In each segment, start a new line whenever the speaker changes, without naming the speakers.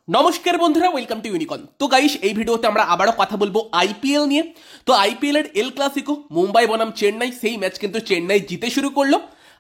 নমস্কার বন্ধুরা, welcome to unicorn. তো গাইস, এই ভিডিওতে আমরা আবারও কথা বলবো আইপিএল নিয়ে। তো আইপিএল এর এল ক্লাসিকো মুম্বাই বনাম চেন্নাই, সেই ম্যাচ কিন্তু চেন্নাই জিতে শুরু করলো।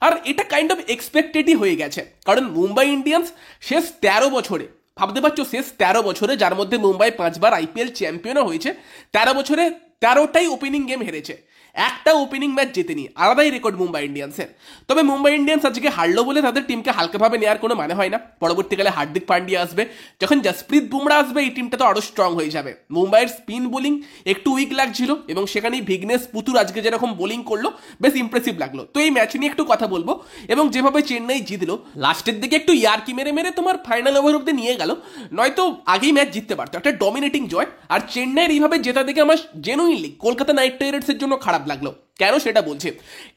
আর এটা কাইন্ড অফ এক্সপেক্টেডই হয়ে গেছে, কারণ মুম্বাই ইন্ডিয়ান্স শেষ 13 বছরে, ভাবতে পারছো, শেষ 13 বছরে, যার মধ্যে মুম্বাই 5বার আইপিএল চ্যাম্পিয়নও হয়েছে, 13 বছরে 13টাই ওপেনিং গেম হেরেছে, একটা ওপেনিং ম্যাচ জেতেনি। আলাদাই রেকর্ড মুম্বাই ইন্ডিয়ান্সের। তবে মুম্বাই ইন্ডিয়ান্স আজকে হারলো বলে তাদের টিমকে হালকাভাবে নেওয়ার কোনো মানে হয় না। পরবর্তীকালে হার্দিক পান্ডিয়া আসবে, যখন জসপ্রীত বুমরা আসবে, এই টিমটা তো আরো স্ট্রং হয়ে যাবে। মুম্বাইয়ের স্পিন বোলিং একটু উইক লাগছিল, এবং সেখানেই ভিগনেশ পুতুর আজকে যেরকম বোলিং করলো, বেশ ইমপ্রেসিভ লাগলো। তো এই ম্যাচ নিয়ে একটু কথা বলবো, এবং যেভাবে চেন্নাই জিতলো, লাস্টের দিকে একটু ইয়ার্কি মেরে মেরে তোমার ফাইনাল ওভার অব্দি নিয়ে গেল, নয়তো আগেই ম্যাচ জিততে পারতো। একটা ডমিনেটিং জয়। আর চেন্নাইয়ের এইভাবে জেতা দেখে আমার জেনুইনলি কলকাতা নাইট রাইডার্সের জন্য খারাপ লাগলো। কেন সেটা বলছে,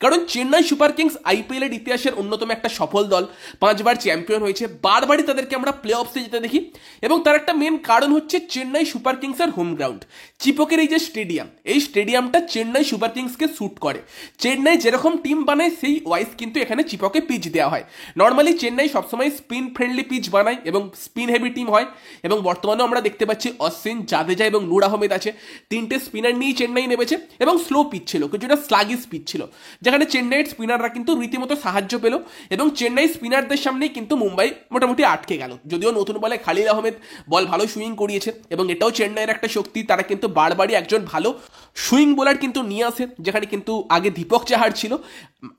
কারণ চেন্নাই সুপার কিংস আইপিএল এর ইতিহাসের অন্যতম একটা সফল দল, 5বার চ্যাম্পিয়ন হয়েছে, বারবারই তাদেরকে আমরা প্লে অফসে যেতে দেখি। এবং তার একটা মেন কারণ হচ্ছে চেন্নাই সুপার কিংসের হোম গ্রাউন্ড, চিপকের এই যে স্টেডিয়াম, এই স্টেডিয়ামটা চেন্নাই সুপার কিংসকে স্যুট করে। চেন্নাই যেরকম টিম বানায় সেই ওয়াইজ কিন্তু এখানে চিপকে পিচ দেওয়া হয়। নর্মালি চেন্নাই সবসময় স্পিন ফ্রেন্ডলি পিচ বানায় এবং স্পিন হেভি টিম হয়। এবং বর্তমানেও আমরা দেখতে পাচ্ছি অশ্বিন, জাদেজা এবং নূর আহমেদ আছে, 3টে স্পিনার নিয়েই চেন্নাই নেমেছে। এবং স্লো পিচ ছিল, কিছুটা স্লাগিস পিচ ছিল, যেখানে চেন্নাইয়ের স্পিনাররা কিন্তু রীতিমতো সাহায্য পেল। এবং চেন্নাই স্পিনারদের সামনেই কিন্তু মুম্বাই মোটামুটি আটকে গেল। যদিও নতুন বলে খালিল আহমেদ বল ভালো সুইং করিয়েছে, এবং এটাও চেন্নাইয়ের একটা শক্তি, তারা কিন্তু বারবারই একজন ভালো সুইং বোলার কিন্তু নিয়ে আসে। যেখানে কিন্তু আগে দীপক চাহার ছিল,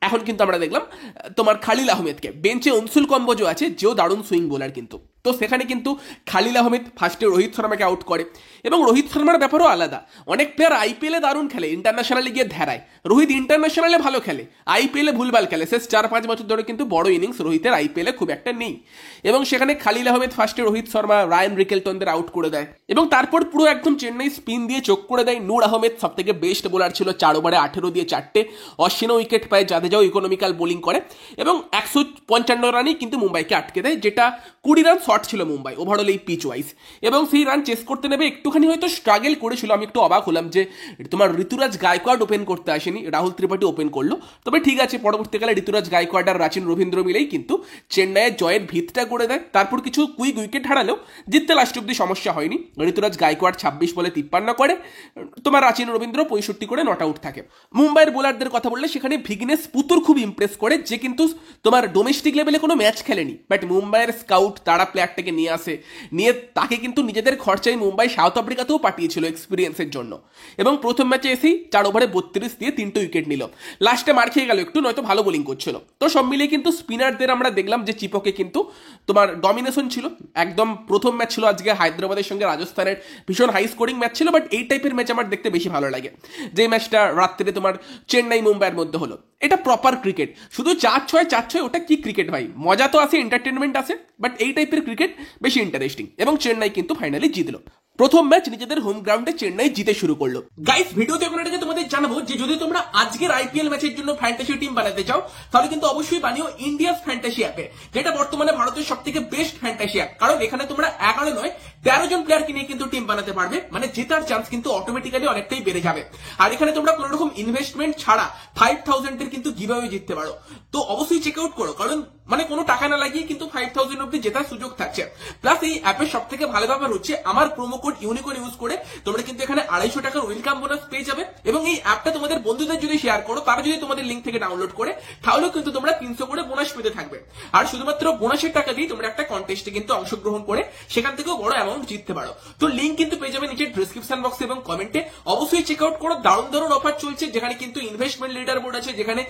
এখন কিন্তু আমরা দেখলাম তোমার খালিল আহমেদকে। বেঞ্চে অনসুল কম্বোজও আছে, যেও দারুণ সুইং বোলার কিন্তু। তো সেখানে কিন্তু খালিল আহমেদ ফার্স্টে রোহিত শর্মাকে আউট করে। এবং রোহিত শর্মার ব্যাপারও আলাদা, অনেক প্লেয়ার আইপিএলে দারুণ খেলে, ইন্টারন্যাশনালে গিয়ে ধ্যারায়। রোহিত ইন্টারন্যাশনালে ভালো খেলে, আইপিএলে ভুলভাল খেলে। শেষ 4-5 বছর ধরে কিন্তু বড় ইনিংস রোহিতের আইপিএলে খুব একটা নেই। এবং সেখানে খালিল আহমেদ ফার্স্টে রোহিত শর্মা, রায়ান রিকেলটনদের আউট করে দেয়, এবং তারপর পুরো একদম চেন্নাই স্পিন দিয়ে চোখ করে দেয়। নূর আহমেদ সব থেকে বেস্ট বোলার ছিল, 4 ওভারে 18 দিয়ে 4টে, অশ্বিনও উইকেট পায়, জাদেজাও ইকোনমিক্যাল বোলিং করে, এবং 155 রানই কিন্তু মুম্বাইকে আটকে দেয়, যেটা 20 রান শর্ট ছিল মুম্বাই ওভারঅল এই পিচ ওয়াইজ। এবং সেই রান চেস করতে নেবে একটুখানি হয়তো স্ট্রাগল করেছিল। আমি একটু অবাক হলাম যে তোমার ঋতুরাজ গায়কোয়াড ওপেন করতে আসেনি, রাহুল ত্রিপাঠী ওপেন করলো। তবে ঠিক আছে, পরবর্তীকালে ঋতুরাজ গায়কোয়াড আর রাচিন রবীন্দ্র মিলেই কিন্তু চেন্নাইয়ের জয়ের ভিতটা করে দেয়। তারপর কিছু কুইক উইকেট হারালেও জিততে লাস্ট অব্দি সমস্যা হয়নি। ঋতুরাজ গায়কোয়াড 26 বলে 53 করে, তোমার রাচিন রবীন্দ্র 65 করে নট আউট থাকে। মুম্বাইয়ের বোলারদের কথা বললে সেখানে ভিগনেশ পুতুর খুব ইমপ্রেস করে, যে কিন্তু তোমার ডোমেস্টিক লেভেলে কোনো ম্যাচ খেলেনি, বাট মুম্বাইয়ের স্কাউট তারা প্লেয়ারটাকে নিয়ে আসে, নিয়ে তাকে কিন্তু নিজেদের খরচায় মুম্বাই সাউথ আফ্রিকাতেও পাঠিয়েছিল এক্সপিরিয়েন্সের জন্য। এবং প্রথম ম্যাচে এসেই 4 ওভারে 32 দিয়ে 3টে উইকেট নিল। লাস্টে মার খেয়ে গেল একটু, নয়তো ভালো বোলিং করছিল। তো সব মিলিয়ে কিন্তু স্পিনারদের আমরা দেখলাম যে চিপকে কিন্তু তোমার ডমিনেশন ছিল একদম। প্রথম ম্যাচ ছিল আজকে হায়দ্রাবাদের সঙ্গে রাজস্থানের, ভীষণ হাই স্কোরিং ম্যাচ ছিল, বাট এই টাইপের ম্যাচ আমার দেখতে বেশি ভালো লাগে। যে ম্যাচটা রাত্রে তোমার চেন্নাই মুম্বাইয়ের মধ্যে হলো, এটা প্রপার ক্রিকেট। শুধু 4-6 ওটা কি ক্রিকেট ভাই, মজা তো আছে, এন্টারটেনমেন্ট আছে, বাট এই টাইপের ক্রিকেট বেশি ইন্টারেস্টিং। এবং চেন্নাই কিন্তু ফাইনালি জিতলো। প্রথম ম্যাচ নিজেদের হোম গ্রাউন্ডে চেন্নাই জিতে শুরু করলো। গাইস, ভিডিওতে এখন এটাকে তোমাদের জানাবো যে যদি তোমরা আজকের আইপিএল ম্যাচের জন্য ফ্যান্টাসি টিম বানাতে চাও, তাহলে কিন্তু অবশ্যই বানিও ইন্ডিয়াস ফ্যান্টাসি অ্যাপে, যেটা বর্তমানে ভারতের সবথেকে বেস্ট ফ্যান্টাসি অ্যাপ। কারণ এখানে তোমরা 11 নয় 13 জন প্লেয়ারকে নিয়ে কিন্তু টিম বানাতে পারবে, মানে জেতার চান্স কিন্তু অটোমেটিক্যালি অনেকটাই বেড়ে যাবে। আর এখানে তোমরা কোনো রকম ইনভেস্টমেন্ট ছাড়া 5000 এর কিন্তু গিভঅ্যাওয়ে জিততে পারো। তো অবশ্যই চেক আউট করো, কারণ মানে কোনো টাকা না লাগিয়ে কিন্তু 5000 অব্দি জেতার সুযোগ থাকছে। প্লাস এই অ্যাপের সব থেকে ভালো ব্যাপার হচ্ছে আমার প্রোমো কোড ইউনিকর্ন ইউজ করে তোমরা কিন্তু এখানে 250 টাকার ওয়েলকাম বোনাস পেয়ে যাবে। এবং এই অ্যাপটা তোমাদের বন্ধুদের যদি শেয়ার করো, তারা যদি তোমাদের লিঙ্ক থেকে ডাউনলোড করে, তাহলেও কিন্তু তোমরা 300 করে বোনাস পেতে থাকবে। আর শুধুমাত্র বোনাসের টাকা দিয়ে তোমরা একটা কন্টেস্টে কিন্তু অংশগ্রহণ করে সেখান থেকেও বড় অ্যামাউন্ট জিততে পারো। তো লিঙ্ক কিন্তু পেয়ে যাবে নিচে ডেসক্রিপশন বক্সে এবং কমেন্টে। অবশ্যই চেক আউট করো, দারুণ দারুণ অফার চলছে, যেখানে কিন্তু ইনভেস্টমেন্ট লিডার বোর্ড আছে, যেখানে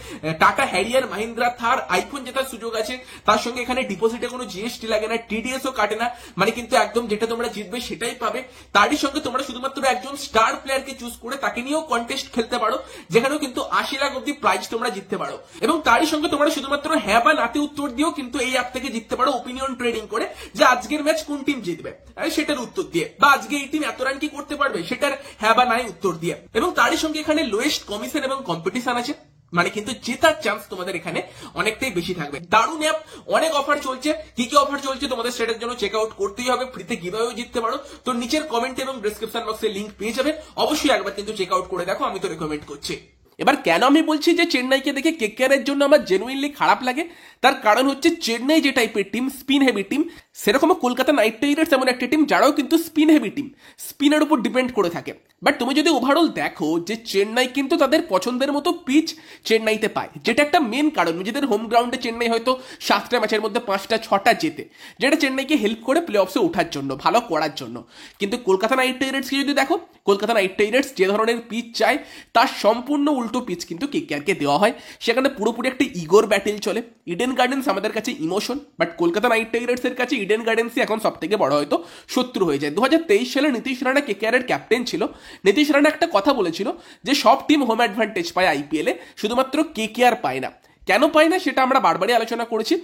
টাটা হ্যারিয়ার, মাহিন্দ্রা থার, আইফোন জেতার সুযোগ আছে। তার সঙ্গে এখানে ডিপোজিটে কোনো জিএসটি লাগে না, টিডিএস ও কাটে না, মানে কিন্তু একদম যেটা তোমরা জিতবে সেটাই পাবে। তারই সঙ্গে তোমরা শুধুমাত্র একজন স্টার প্লেয়ারকে চুজ করে তাকে নিয়েও কন্টেস্ট খেলতে পারো, যেখানেও কিন্তু 80 লাখ অব্দি প্রাইজ তোমরা জিততে পারো। এবং তারই সঙ্গে তোমরা শুধুমাত্র হ্যাঁ বা নাতে উত্তর দিয়েও কিন্তু এই অ্যাপ থেকে জিততে পারো, ওপিনিয়ন ট্রেডিং করে, যে আজকের ম্যাচ কোন টিম জিতবে সেটার উত্তর দিয়ে, বা আজকে এই টিম এত রান কি করতে পারবে সেটার হ্যাঁ বা নাই উত্তর দিয়ে। এবং তারই সঙ্গে এখানে লোয়েস্ট কমিশন এবং কম্পিটিশন আছে, মানে কিন্তু জেতার চান্স তোমাদের এখানে অনেকটাই বেশি থাকবে। দারুণ অ্যাপ, অনেক অফার চলছে। কি কি অফার চলছে তোমাদের সেটার জন্য চেক আউট করতেই হবে, ফ্রিতে গিভঅ্যাওয়ে জিততে পারো। তো নিচের কমেন্ট এবং ডেসক্রিপশন বক্সে লিংক পেয়ে যাবে, অবশ্যই একবার কিন্তু চেক আউট করে দেখো, আমি তো রেকমেন্ড করছি। এবার কেন আমি বলছি যে চেন্নাইকে দেখে কেকেআরের জন্য আমার জেনুইনলি খারাপ লাগে, তার কারণ হচ্ছে চেন্নাই যে টাইপের টিম, স্পিন হেভি টিম, সেরকম কলকাতা নাইট রাইডার্স এমন একটা টিম যারাও কিন্তু স্পিন হেভি টিম, স্পিনের উপর ডিপেন্ড করে থাকে। বাট তুমি যদি ওভারঅল দেখো যে চেন্নাই কিন্তু তাদের পছন্দের মতো পিচ চেন্নাইতে পায়, যেটা একটা মেন কারণ। নিজেদের হোম গ্রাউন্ডে চেন্নাই হয়তো 7টা ম্যাচের মধ্যে 5টা 6টা জেতে, যেটা চেন্নাইকে হেল্প করে প্লে অফসে ওঠার জন্য, ভালো করার জন্য। কিন্তু কলকাতা নাইট রাইডার্সকে যদি দেখো, কলকাতা নাইট রাইডার্স যে ধরনের পিচ চায় তার সম্পূর্ণ উল্টো পিচ কিন্তু কেকেআরকে দেওয়া হয়। সেখানে পুরোপুরি একটা ইগোর ব্যাটেল চলে। ইডেন গার্ডেন্স আমাদের কাছে ইমোশন, বাট কলকাতা নাইট রাইডার্সের কাছে ইডেন গার্ডেন্সই এখন সব থেকে বড় হয়তো শত্রু হয়ে যায়। 2023 সালে নীতিশ রানা কেকেআরের ক্যাপ্টেন ছিল। নীতিশ রানা একটা কথা বলেছিল যে সব টিম হোম অ্যাডভান্টেজ পায় আইপিএলে, শুধুমাত্র কেকেআর পায় না। কেন পায় না সেটা আমরা বারবারই আলোচনা করেছি,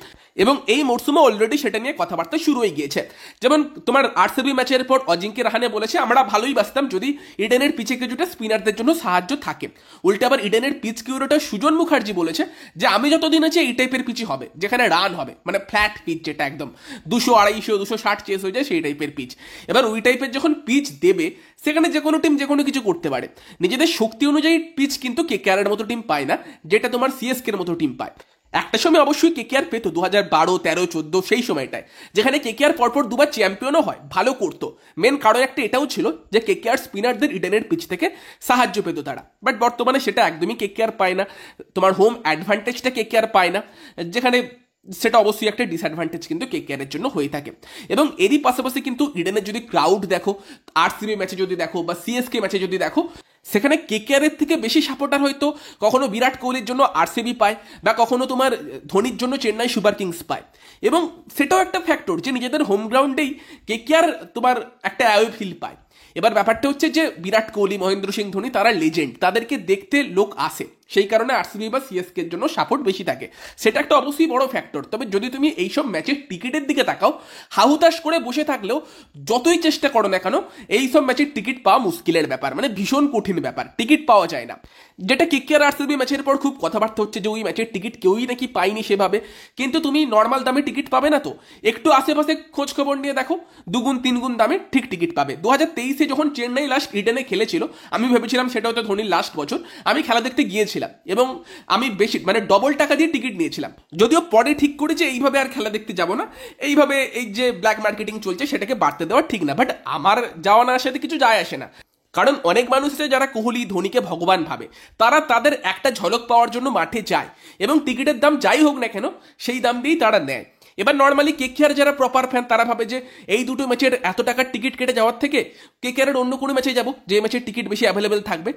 এবং এই মরসুমে অলরেডি সেটা নিয়ে কথাবার্তা শুরু হয়ে গিয়েছে। যেমন তোমার আরসিবি ম্যাচের পর অজিঙ্ক্য রাহানে বলেছে আমরা ভালোই বাঁচতাম যদি ইডেনের পিচে কিছুটা স্পিনারদের জন্য সাহায্য থাকে। উল্টে আবার ইডেনের পিচ কিউরেটর সুজন মুখার্জি বলেছে যে আমি যতদিন আছি এই টাইপের পিচই হবে, যেখানে রান হবে, মানে ফ্ল্যাট পিচ, যেটা একদম 200 250 260 চেস হয়ে যায় সেই টাইপের পিচ। এবার ওই টাইপের যখন পিচ দেবে সেখানে যে কোনো টিম যে কোনো কিছু করতে পারে। নিজেদের শক্তি অনুযায়ী পিচ কিন্তু কেকেআরের মতো টিম পায় না, যেটা তোমার সিএসকের মতো টিম পায়। একটা সময় অবশ্যই কেকেআর পেত 2012, 13, 14 সেই সময়টায়, যেখানে কেকেআর পরপর দুবার চ্যাম্পিয়নও হয়, ভালো করতো। মেন কারণ একটা এটাও ছিল যে কেকেআর স্পিনারদের ইডেনের পিচ থেকে সাহায্য পেত তারা। বাট বর্তমানে সেটা একদমই কেকেআর পায় না। তোমার হোম অ্যাডভান্টেজটা কেকেআর পায় না, যেখানে সেটা অবশ্যই একটা ডিসঅ্যাডভান্টেজ কিন্তু কেকেআরের জন্য হয়ে থাকে। এবং এরই পাশাপাশি কিন্তু ইডেনের যদি ক্রাউড দেখো, আরসিবি ম্যাচে যদি দেখো বা সিএসকে ম্যাচে যদি দেখো, সেখানে কেকেআরের থেকে বেশি সাপোর্টার হয়তো কখনো বিরাট কোহলির জন্য আরসিবি পায়, বা কখনো তোমার ধোনির জন্য চেন্নাই সুপার কিংস পায়। এবং সেটাও একটা ফ্যাক্টর যে নিজেদের হোম গ্রাউন্ডেই কেকেআর তোমার একটা অ্যাওয়ে ফিল পায়। এবার ব্যাপারটা হচ্ছে যে বিরাট কোহলি, মহেন্দ্র সিং ধোনি তারা লেজেন্ড, তাদেরকে দেখতে লোক আসে, সেই কারণে আরসিবি বা সিএসকে এর জন্য সাপোর্ট বেশি থাকে। সেটা একটা অবশ্যই বড় ফ্যাক্টর। তবে যদি তুমি এইসব ম্যাচের টিকিটের দিকে তাকাও, হাহুতাশ করে বসে থাকলেও যতই চেষ্টা করো না কেন এইসব ম্যাচের টিকিট পাওয়া মুশকিলের ব্যাপার, মানে ভীষণ কঠিন ব্যাপার, টিকিট পাওয়া যায় না। যেটা কেকেআর আরসিবি ম্যাচের পর খুব কথাবার্তা হচ্ছে যে ওই ম্যাচের টিকিট কেউই নাকি পায়নি সেভাবে। কিন্তু তুমি নর্মাল দামে টিকিট পাবে না তো, একটু আশেপাশে খোঁজ খবর নিয়ে দেখো, 2 গুণ 3 গুণ দামে ঠিক টিকিট পাবে। 2023-এ যখন চেন্নাই লাস্ট ইডেনে খেলেছিল, আমি ভেবেছিলাম সেটা হয়তো ধোনির লাস্ট বছর, আমি খেলা দেখতে গিয়েছিলাম এবং আমি বেশি মানে ডবল টাকা দিয়ে টিকিট নিয়েছিলাম। যদিও পরে ঠিক করেছে এইভাবে আর খেলা দেখতে যাব না, এইভাবে এই যে ব্ল্যাক মার্কেটিং চলছে সেটাকে বাড়তে দেওয়া ঠিক না। বাট আমার যাওয়া না সাথে কিছু যায় আসে না, কারণ অনেক মানুষ আছে যারা কোহলি ধোনিকে ভগবান ভাবে, তারা তাদের একটা ঝলক পাওয়ার জন্য মাঠে যায়, এবং টিকিটের দাম যাই হোক না কেন সেই দাম দিয়েই তারা নেয়। এবার নর্মালি কেকেআর যারা প্রপার ফ্যান তারা ভাবে যে এই দুটো ম্যাচের এত টাকার টিকিট কেটে যাওয়ার থেকে কেকেআরের অন্য কোনো ম্যাচে যাব যে ম্যাচের টিকিট বেশি অ্যাভেলেবেল থাকবে।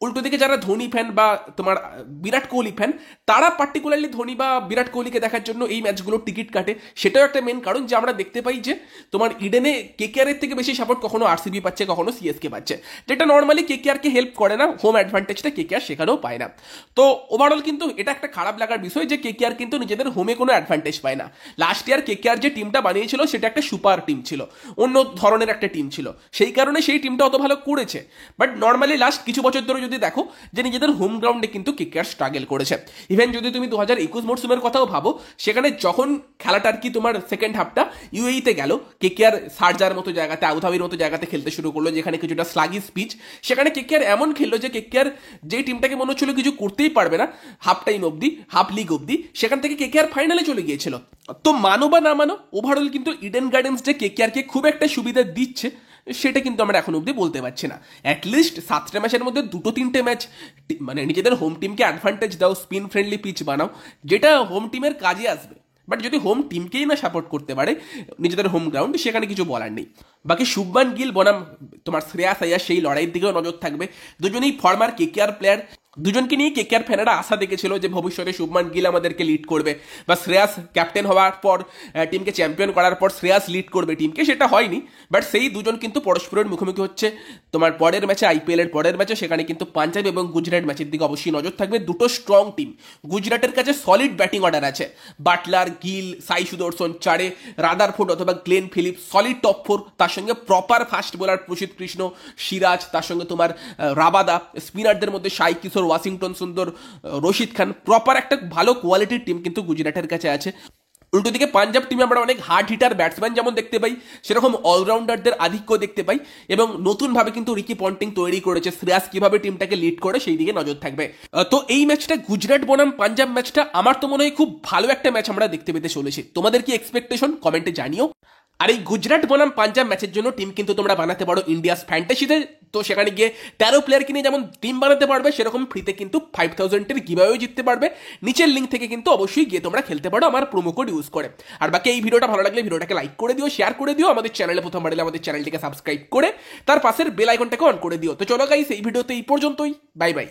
উল্টো দিকে যারা ধোনি ফ্যান বা তোমার বিরাট কোহলি ফ্যান, তারা পার্টিকুলারলি ধোনি বা বিরাট কোহলিকে দেখার জন্য এই ম্যাচগুলোর টিকিট কাটে। সেটাও একটা মেন কারণ যে আমরা দেখতে পাই যে তোমার ইডেনে কেকেআরের থেকে বেশি সাপোর্ট কখনো আরসিবি পাচ্ছে, কখনো সিএসকে পাচ্ছে, যেটা নর্মালি কেকেআরকে হেল্প করে না। হোম অ্যাডভান্টেজটা কেকেআর সেখানেও পায় না। তো ওভারঅল কিন্তু এটা একটা খারাপ লাগার বিষয় যে কেকেআর কিন্তু নিজেদের হোমে কোনো অ্যাডভান্টেজ পায় না। লাস্ট ইয়ার কেকেআর যে টিমটা বানিয়েছিল সেটা একটা সুপার টিম ছিল, অন্য ধরনের একটা টিম ছিল, সেই কারণে সেই টিমটা অত ভালো করেছে। বাট নর্মালি লাস্ট কিছু বছর ধরে যদি দেখো যে নিজেদের হোম গ্রাউন্ডে কিন্তু কেকেআর স্ট্রাগল করেছে। ইভেন যদি তুমি 2021 মরসুমের কথাও ভাবো, সেখানে যখন খেলাটার কি তোমার সেকেন্ড হাফটা ইউএইতে গেল, কেকেআর শারজার মতো জায়গাতে, আবুধাবির মতো জায়গাতে খেলতে শুরু করলো, যেখানে কিছুটা স্লাগিশ পিচ, সেখানে কেকেআর এমন খেললো যে কেকেআর যে টিমটাকে মনে হচ্ছিল কিছু করতেই পারবে না হাফ টাইম অবধি, হাফ লিগ অবধি, সেখান থেকে কেকেআর ফাইনালে চলে গিয়েছিল। তো মানো বা না মানো, ওভারঅল কিন্তু ইডেন গার্ডেন্স যে কেকেআরকে খুব একটা সুবিধা দিচ্ছে সেটা কিন্তু আমরা এখন অবধি বলতে পারছি না। অ্যাটলিস্ট 7টা ম্যাচের মধ্যে 2-3টে ম্যাচ মানে নিজেদের হোম টিমকে অ্যাডভান্টেজ দাও, স্পিন ফ্রেন্ডলি পিচ বানাও, যেটা হোম টিমের কাজে আসবে। বাট যদি হোম টিমকেই না সাপোর্ট করতে পারে নিজেদের হোম গ্রাউন্ড, সেখানে কিছু বলার নেই। বাকি শুভমান গিল বনাম তোমার শ্রেয়াস আইয়ার সেই লড়াইয়ের দিকেও নজর থাকবে। দুজনেই ফর্মার কেকেআর প্লেয়ার, দুজনকে নিয়ে কেকেআর ফ্যানেরা আশা দেখেছিল যে ভবিষ্যতে শুভমান গিল আমাদেরকে লিড করবে, বা শ্রেয়াস ক্যাপ্টেন হওয়ার পর টিমকে চ্যাম্পিয়ন করার পর শ্রেয়াস লিড করবে টিমকে, সেটা হয়নি। বাট সেই দুজন কিন্তু পরস্পরের মুখোমুখি হচ্ছে তোমার পরের ম্যাচে, আইপিএল এর পরের ম্যাচে। সেখানে কিন্তু পাঞ্জাব এবং গুজরাট ম্যাচের দিকে অবশ্যই নজর থাকবে। দুটো স্ট্রং টিম, গুজরাটের কাছে সলিড ব্যাটিং অর্ডার আছে, বাটলার, গিল, সাই সুদর্শন, চারে রাদারফোর্ড অথবা গ্লেন ফিলিপস, সলিড টপ 4, তার সঙ্গে প্রপার ফাস্ট বোলার প্রসিদ্ধ কৃষ্ণ, সিরাজ, তার সঙ্গে তোমার রাবাদা, স্পিনারদের মধ্যে সাই কিশোর, ওয়াশিংটন সুন্দর, রশিদ খান, প্রপার একটা ভালো কোয়ালিটির টিম কিন্তু গুজরাটের কাছে আছে। উল্টো দিকে পাঞ্জাব টিমে আমরা অনেক হার্ড হিটার ব্যাটসম্যান যেমন দেখতে পাই, সেরকম অলরাউন্ডারদের আধিক্য দেখতে পাই, এবং নতুনভাবে কিন্তু রিকি পন্টিং তৈরি করেছে। শ্রেয়াস কিভাবে টিমটাকে লিড করে সেই দিকে নজর থাকবে। তো এই ম্যাচটা গুজরাট বনাম পাঞ্জাব ম্যাচটা আমার তো মনে হয় খুব ভালো একটা ম্যাচ আমরা দেখতে পেতে চলেছি। তোমাদের কি এক্সপেকটেশন কমেন্টে জানিও। আর এই গুজরাট বনাম পাঞ্জাব ম্যাচের জন্য টিম কিন্তু তোমরা বানাতে পারো ইন্ডিয়াস ফ্যান্টাসিতে। তো সেখানে গিয়ে 13 প্লেয়ার কিনে যেমন টিম বানাতে পারবে, সেরকম ফ্রিতে কিন্তু 5000-এর গিভঅ্যাওয়ে জিততে পারবে। নিচের লিঙ্ক থেকে কিন্তু অবশ্যই গিয়ে তোমরা খেলতে পারো আমার প্রোমো কোড ইউজ করে। আর বাকি এই ভিডিওটা ভালো লাগলে ভিডিওটাকে লাইক করে দিও, শেয়ার করে দিও, আমাদের চ্যানেলে প্রথমবার এলে আমাদের চ্যানেলটিকে সাবস্ক্রাইব করে তার পাশের বেল আইকনটাকে অন করে দিও। তো চলো গাইস, এই ভিডিওতে এই পর্যন্তই। Bye bye.